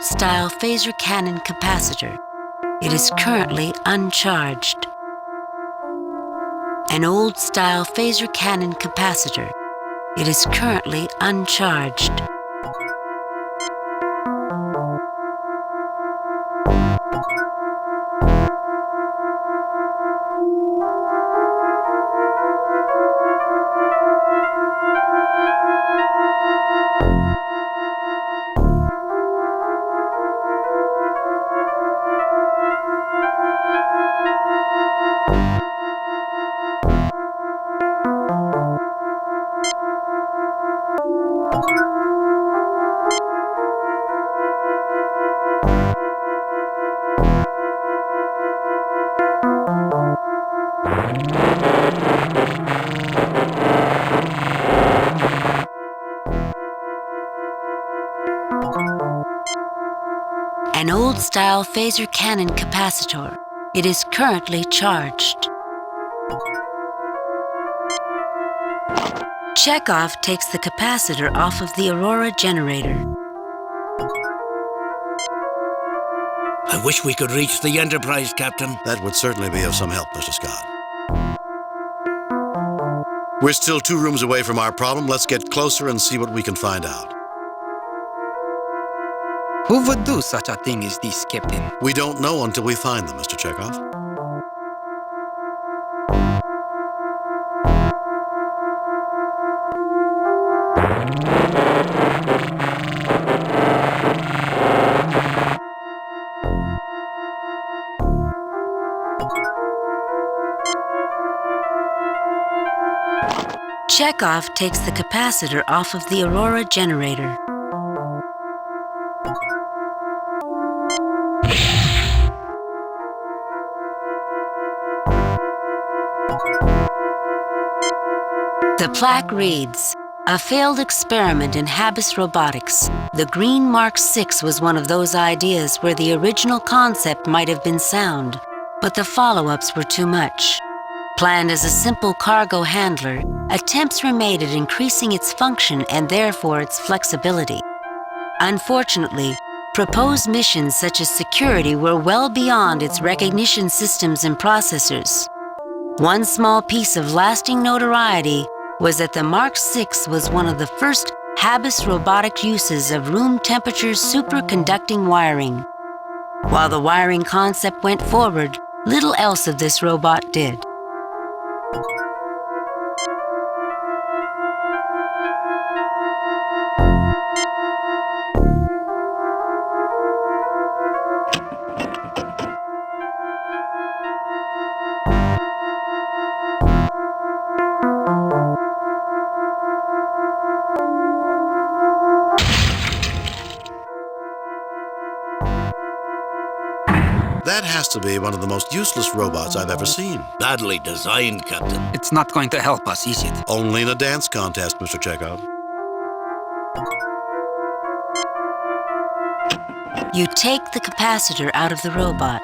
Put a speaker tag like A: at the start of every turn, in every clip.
A: old-style phaser cannon capacitor. It is currently uncharged. An old-style phaser cannon capacitor. It is currently uncharged. An old-style phaser cannon capacitor. It is currently charged. Chekhov takes the capacitor off of the Aurora generator.
B: I wish we could reach the Enterprise, Captain.
C: That would certainly be of some help, Mr. Scott. We're still 2 rooms away from our problem. Let's get closer and see what we can find out.
D: Who would do such a thing as this, Captain?
C: We don't know until we find them, Mr. Chekhov.
A: Chekhov takes the capacitor off of the Aurora generator. The plaque reads, "A failed experiment in Habis robotics. The Green Mark 6 was one of those ideas where the original concept might have been sound, but the follow-ups were too much. Planned as a simple cargo handler, attempts were made at increasing its function and therefore its flexibility. Unfortunately, proposed missions such as security were well beyond its recognition systems and processors. One small piece of lasting notoriety was that the Mark 6 was one of the first Habis robotic uses of room temperature superconducting wiring. While the wiring concept went forward, little else of this robot did.
C: That has to be one of the most useless robots I've ever seen.
B: Badly designed, Captain.
D: It's not going to help us, is it?
C: Only in a dance contest, Mr. Chekhov.
A: You take the capacitor out of the robot.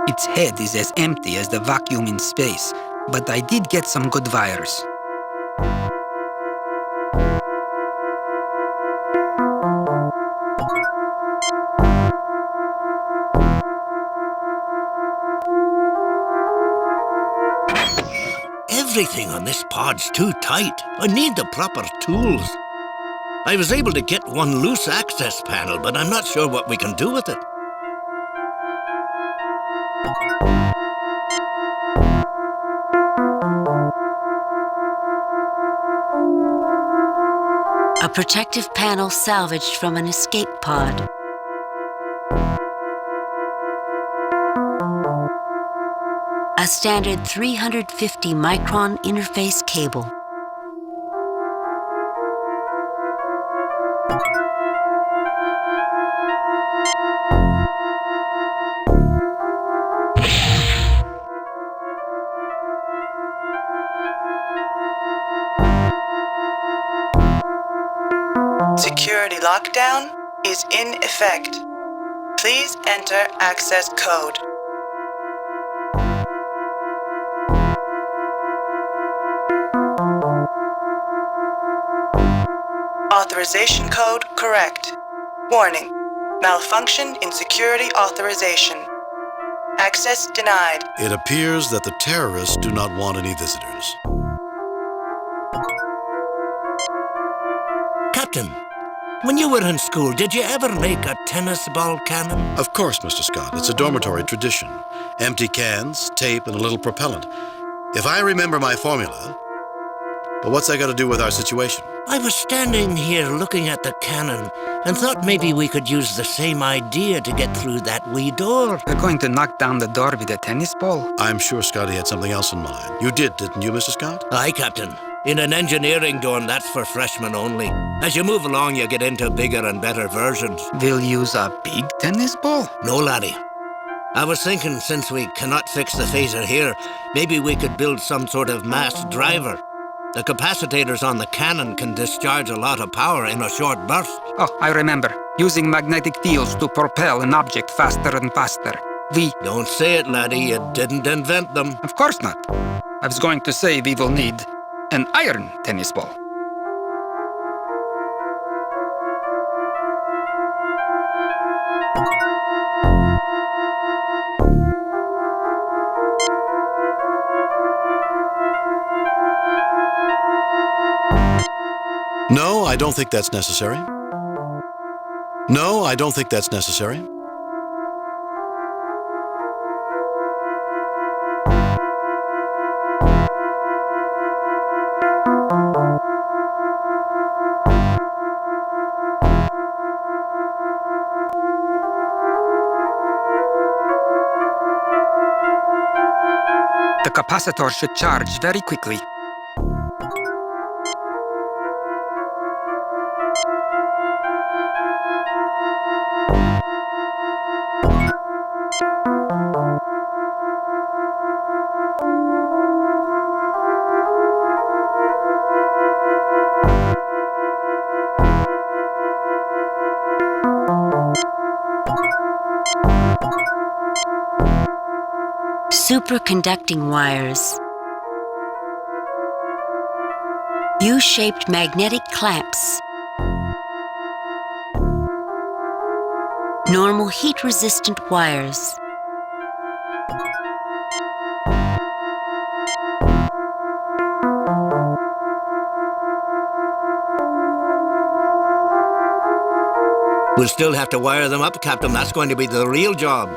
D: Its head is as empty as the vacuum in space, but I did get some good wires.
B: Everything on this pod's too tight. I need the proper tools. I was able to get one loose access panel, but I'm not sure what we can do with it.
A: A protective panel salvaged from an escape pod. A standard 350-micron interface cable.
E: Security lockdown is in effect. Please enter access code Authorization code correct. Warning. Malfunction in security authorization. Access denied.
C: It appears that the terrorists do not want any visitors.
B: Captain, when you were in school, did you ever make a tennis ball cannon?
C: Of course, Mr. Scott. It's a dormitory tradition. Empty cans, tape, and a little propellant. If I remember my formula... But what's that got to do with our situation?
B: I was standing here looking at the cannon and thought maybe we could use the same idea to get through that wee door.
D: We're going to knock down the door with a tennis ball?
C: I'm sure Scotty had something else in mind. You didn't you, Mr. Scott?
B: Aye, Captain. In an engineering dorm, that's for freshmen only. As you move along, you get into bigger and better versions.
D: We'll use a big tennis ball?
B: No, laddie. I was thinking, since we cannot fix the phaser here, maybe we could build some sort of mass driver. The capacitors on the cannon can discharge a lot of power in a short burst.
D: Oh, I remember. Using magnetic fields to propel an object faster and faster.
B: Don't say it, laddie. You didn't invent them.
D: Of course not. I was going to say we will need an iron tennis ball.
C: No, I don't think that's necessary. No, I don't think that's necessary.
D: The capacitor should charge very quickly.
A: Superconducting wires. U-shaped magnetic clamps. Normal heat-resistant wires.
B: We'll still have to wire them up, Captain. That's going to be the real job.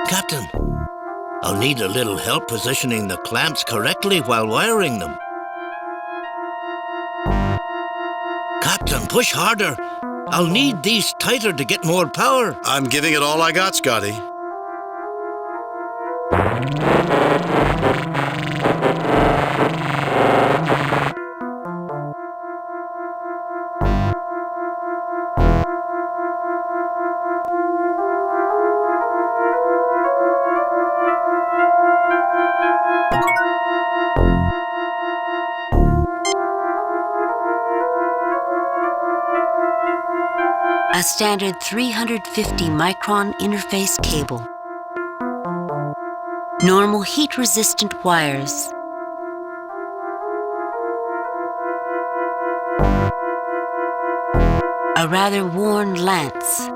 B: Captain, I'll need a little help positioning the clamps correctly while wiring them. Captain, push harder. I'll need these tighter to get more power.
C: I'm giving it all I got, Scotty.
A: A standard 350-micron interface cable. Normal heat-resistant wires. A rather worn lance.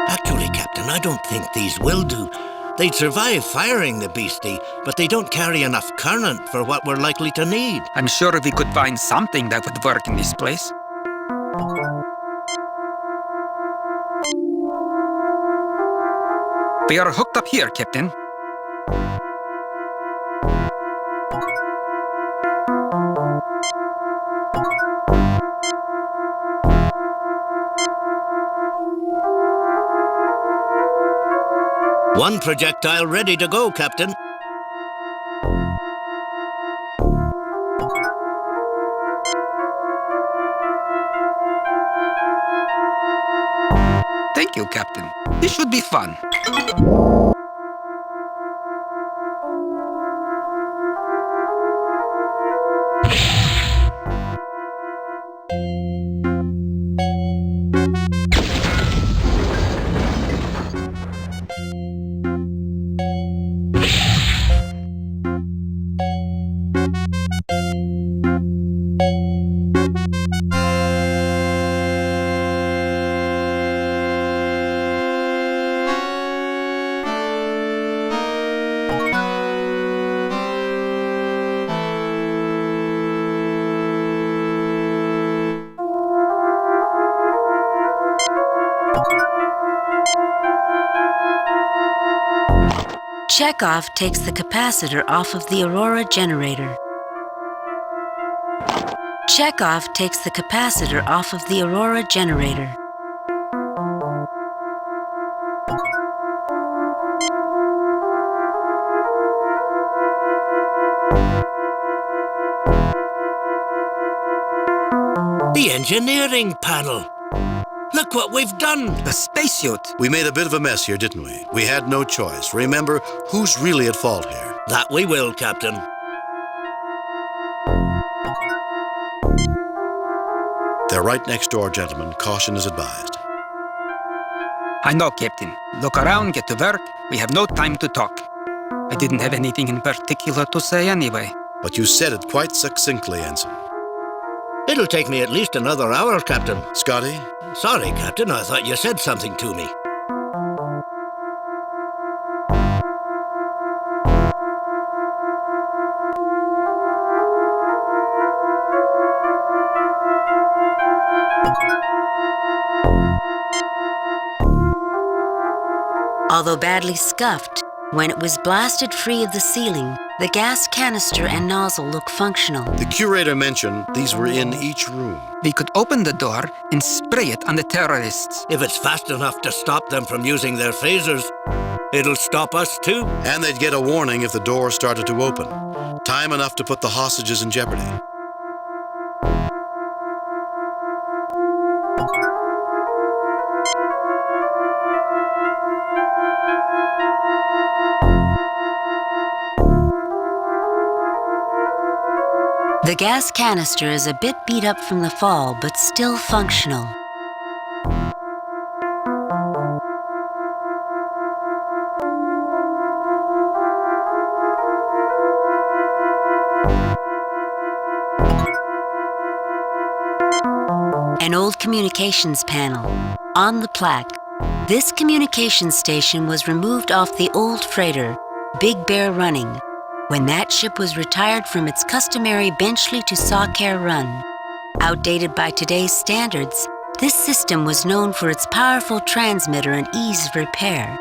B: Actually, Captain, I don't think these will do. They'd survive firing the beastie, but they don't carry enough current for what we're likely to need.
D: I'm sure we could find something that would work in this place. We are hooked up here, Captain.
B: One projectile ready to go, Captain.
D: Thank you. you, Captain. This should be fun.
A: Chekhov takes the capacitor off of the Aurora generator. Chekhov takes the capacitor off of the Aurora generator.
B: The engineering panel. Look what we've done.
D: The spacesuit.
C: We made a bit of a mess here, didn't we? We had no choice. Remember, who's really at fault here?
B: That we will, Captain.
C: They're right next door, gentlemen. Caution is advised.
D: I know, Captain. Look around, get to work. We have no time to talk. I didn't have anything in particular to say anyway.
C: But you said it quite succinctly, Ensign.
B: It'll take me at least another hour, Captain.
C: Scotty?
B: Sorry, Captain. I thought you said something to me.
A: Although badly scuffed, when it was blasted free of the sealing, the gas canister and nozzle look functional.
C: The curator mentioned these were in each room.
D: We could open the door and spray it on the terrorists.
B: If it's fast enough to stop them from using their phasers, it'll stop us too.
C: And they'd get a warning if the door started to open. Time enough to put the hostages in jeopardy.
A: The gas canister is a bit beat up from the fall, but still functional. An old communications panel. On the plaque, this communications station was removed off the old freighter, Big Bear Running, when that ship was retired from its customary Benchley to Sawcare run. Outdated by today's standards, this system was known for its powerful transmitter and ease of repair.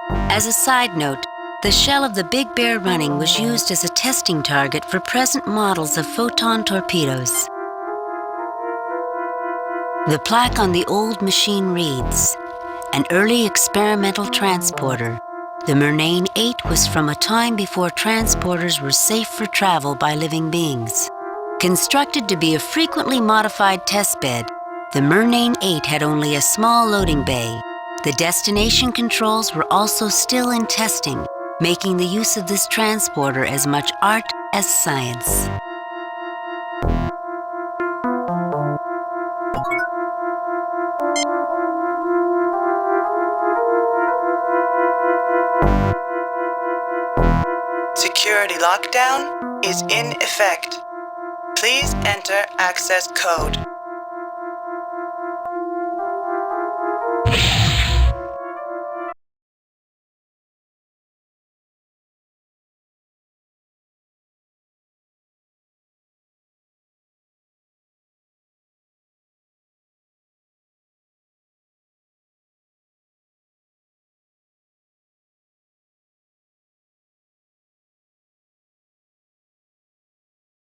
A: As a side note, the shell of the Big Bear Running was used as a testing target for present models of photon torpedoes. The plaque on the old machine reads, "An early experimental transporter. The Murnane 8 was from a time before transporters were safe for travel by living beings. Constructed to be a frequently modified testbed, the Murnane 8 had only a small loading bay. The destination controls were also still in testing, making the use of this transporter as much art as science."
E: Security lockdown is in effect. Please enter access code